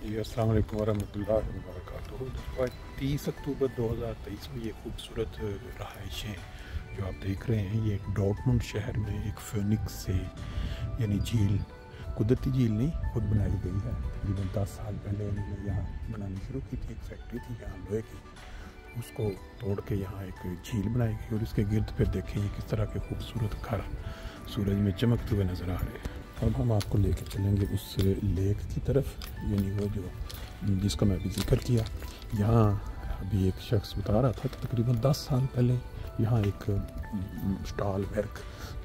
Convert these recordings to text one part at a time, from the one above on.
जी अस्सलाम वालेकुम वरहमतुल्लाहि वबरकातुहू। 30 अक्टूबर 2023 में ये खूबसूरत रहाइशें जो आप देख रहे हैं, ये डॉर्टमुंड शहर में एक फिनिक्स से यानी झील, कुदरती झील नहीं, खुद बनाई गई है। तकरीबन 10 साल पहले इन्होंने यहाँ बनानी शुरू की थी। एक फैक्ट्री थी यहाँ लोहे की, उसको तोड़ के यहाँ एक झील बनाई गई और इसके गिर्द फिर देखें ये किस तरह के खूबसूरत घर सूरज में चमकते हुए नज़र आ रहे हैं। अब हम आपको लेकर चलेंगे उस लेक की तरफ, यानी वो जो जिसका मैं अभी जिक्र किया। यहाँ अभी एक शख्स बता रहा था कि तकरीबन 10 साल पहले यहाँ एक स्टॉल वर्क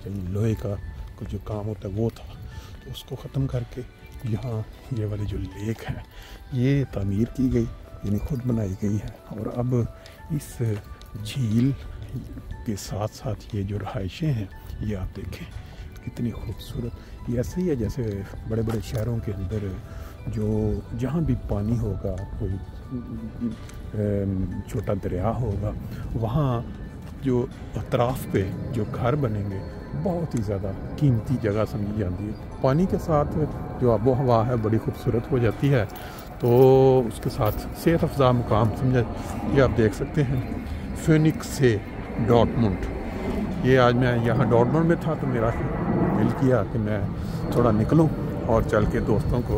यानी लोहे का कुछ जो काम होता है वो था, तो उसको ख़त्म करके यहाँ ये वाली जो लेक है ये तामीर की गई, यानी खुद बनाई गई है। और अब इस झील के साथ साथ ये जो रहाइशें हैं ये आप देखें कितनी खूबसूरत। ये ऐसे ही है जैसे बड़े बड़े शहरों के अंदर जो जहाँ भी पानी होगा, कोई छोटा दरिया होगा, वहाँ जो अतराफ़ पे जो घर बनेंगे बहुत ही ज़्यादा कीमती जगह समझी जाती है। पानी के साथ जो आबो हवा है बड़ी खूबसूरत हो जाती है, तो उसके साथ सेहत अफ़ज़ा मुकाम समझा। ये आप देख सकते हैं फिनिक्स से डॉर्टमुंड। ये आज मैं यहाँ डॉर्टमुंड में था तो मेरा दिल किया कि मैं थोड़ा निकलूं और चल के दोस्तों को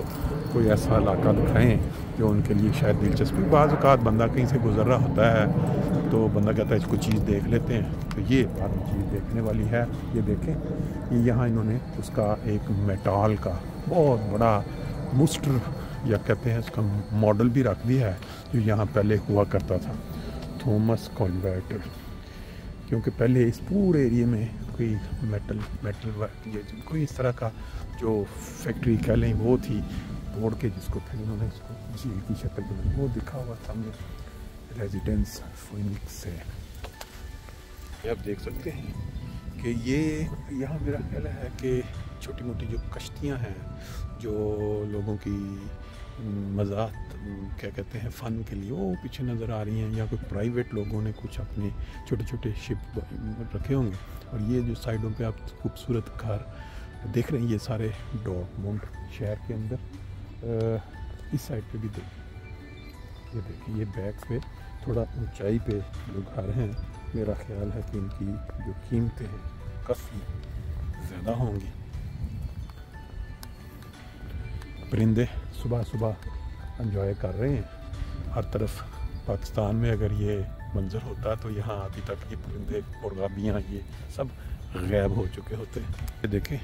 कोई ऐसा इलाका दिखाएं जो उनके लिए शायद दिलचस्पी। बाज़ औक़ात बंदा कहीं से गुज़र रहा होता है तो बंदा कहता है इसको चीज़ देख लेते हैं, तो ये बात चीज़ देखने वाली है। ये देखें, ये यहाँ इन्होंने उसका एक मेटाल का बहुत बड़ा मुस्टर या कहते हैं उसका मॉडल भी रख दिया है, जो यहाँ पहले हुआ करता था, थॉमस कॉन्वर्टर। क्योंकि पहले इस पूरे एरिया में कोई मेटल वर्क कोई इस तरह का जो फैक्ट्री कह लें वो थी, तोड़ के जिसको फिर उन्होंने इसको झील की शक्ल बनाई। वो दिखा हुआ सामने रेजिडेंस फिनिक्स है। ये आप देख सकते हैं कि ये यहाँ मेरा ख्याल है कि छोटी मोटी जो कश्तियाँ हैं जो लोगों की मज़ाक क्या कहते हैं फ़न के लिए, वो पीछे नज़र आ रही हैं, या कोई प्राइवेट लोगों ने कुछ अपने छोटे छोटे शिप रखे होंगे। और ये जो साइडों पे आप खूबसूरत घर देख रहे हैं ये सारे डॉर्टमुंड शहर के अंदर। इस साइड पे भी ये देखिए, ये बैक पे थोड़ा ऊंचाई पे जो घर हैं, मेरा ख्याल है कि इनकी जो कीमतें हैं काफ़ी ज़्यादा होंगी। परिंदे सुबह सुबह एंजॉय कर रहे हैं। हर तरफ पाकिस्तान में अगर ये मंज़र होता तो यहाँ अभी तक ये परिंदे मुर्गाबियाँ ये सब गायब हो चुके होते हैं। ये देखें,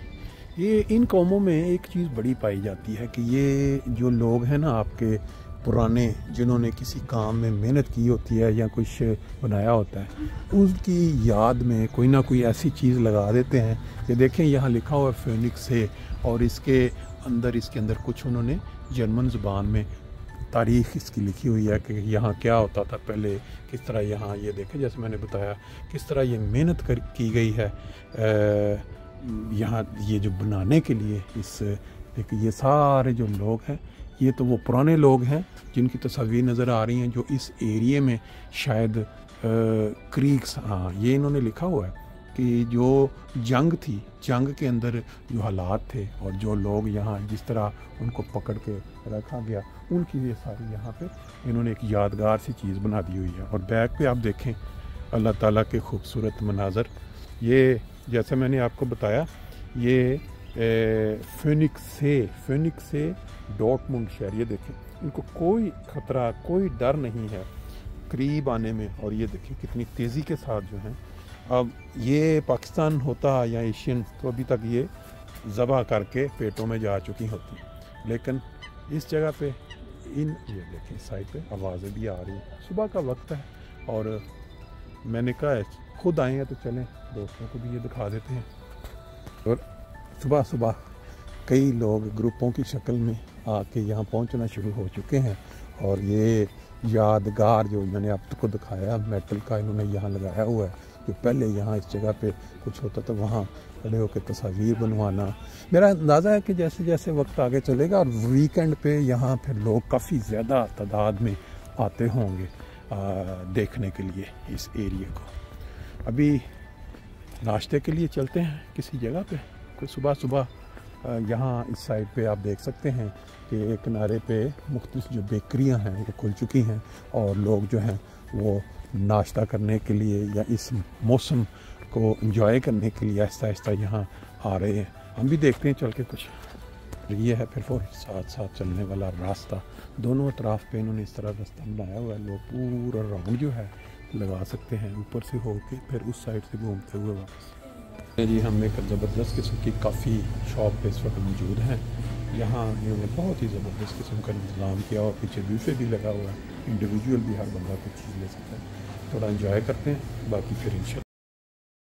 ये इन कौमों में एक चीज़ बड़ी पाई जाती है कि ये जो लोग हैं ना आपके पुराने, जिन्होंने किसी काम में मेहनत की होती है या कुछ बनाया होता है, उसकी याद में कोई ना कोई ऐसी चीज़ लगा देते हैं। ये देखें यहाँ लिखा हुआ है फिनिक्स है, और इसके अंदर कुछ उन्होंने जर्मन ज़ुबान में तारीख़ इसकी लिखी हुई है कि यहाँ क्या होता था पहले, किस तरह यहाँ ये देखें जैसे मैंने बताया किस तरह ये मेहनत की गई है यहाँ ये जो बनाने के लिए। इस देखिए ये सारे जो लोग हैं ये तो वो पुराने लोग हैं जिनकी तस्वीर नज़र आ रही हैं जो इस एरिए में शायद क्रीक्स, हाँ ये इन्होंने लिखा हुआ है कि जो जंग थी, जंग के अंदर जो हालात थे और जो लोग यहाँ जिस तरह उनको पकड़ के रखा गया, उनकी ये सारी यहाँ पे इन्होंने एक यादगार सी चीज़ बना दी हुई है। और बैक पे आप देखें अल्लाह ताला के खूबसूरत मनाज़र। ये जैसे मैंने आपको बताया ये फिनिक्स से डॉर्टमुंड शहर। ये देखें, इनको कोई ख़तरा कोई डर नहीं है करीब आने में। और ये देखें कितनी तेज़ी के साथ जो हैं, अब ये पाकिस्तान होता या एशियन तो अभी तक ये ज़बह करके पेटों में जा चुकी होती, लेकिन इस जगह पे ये देखें साइड पे आवाज़ें भी आ रही हैं। सुबह का वक्त है और मैंने कहा खुद आए हैं तो चलें दोस्तों को भी ये दिखा देते हैं। और सुबह सुबह कई लोग ग्रुपों की शक्ल में आके यहाँ पहुँचना शुरू हो चुके हैं। और ये यादगार जो मैंने आपको दिखाया मेटल का इन्होंने यहाँ लगाया हुआ है, जो पहले यहाँ इस जगह पे कुछ होता था वहाँ खड़े होकर तस्वीर बनवाना। मेरा अंदाज़ा है कि जैसे जैसे वक्त आगे चलेगा और वीकेंड पे यहाँ फिर लोग काफ़ी ज़्यादा तादाद में आते होंगे देखने के लिए इस एरिया को। अभी नाश्ते के लिए चलते हैं किसी जगह पे, कोई सुबह सुबह यहाँ इस साइड पे आप देख सकते हैं के किनारे पे मुख्तलिफ जो बेकरियां हैं वो खुल चुकी हैं और लोग जो हैं वो नाश्ता करने के लिए या इस मौसम को एंजॉय करने के लिए आहिस्ता आहिस्ता यहाँ आ रहे हैं। हम भी देखते हैं चल के कुछ। ये है फिर वो साथ साथ चलने वाला रास्ता, दोनों अतराफ़ पे इन्होंने इस तरह रास्ता बनाया हुआ है। लोग पूरा राउंड जो है लगा सकते हैं ऊपर से होके, फिर उस साइड से घूमते हुए वापस। जी हम एक ज़बरदस्त किस्म की काफ़ी शॉप पे इस वक्त मौजूद हैं। यहाँ इन्होंने बहुत ही ज़बरदस्त किस्म का इंतज़ाम किया और पीछे बूफे भी लगा हुआ है, इंडिविजुअल भी हर बंदा कुछ चीज़ ले सकता है। थोड़ा इंजॉय करते हैं, बाकी फिर इंशाल्लाह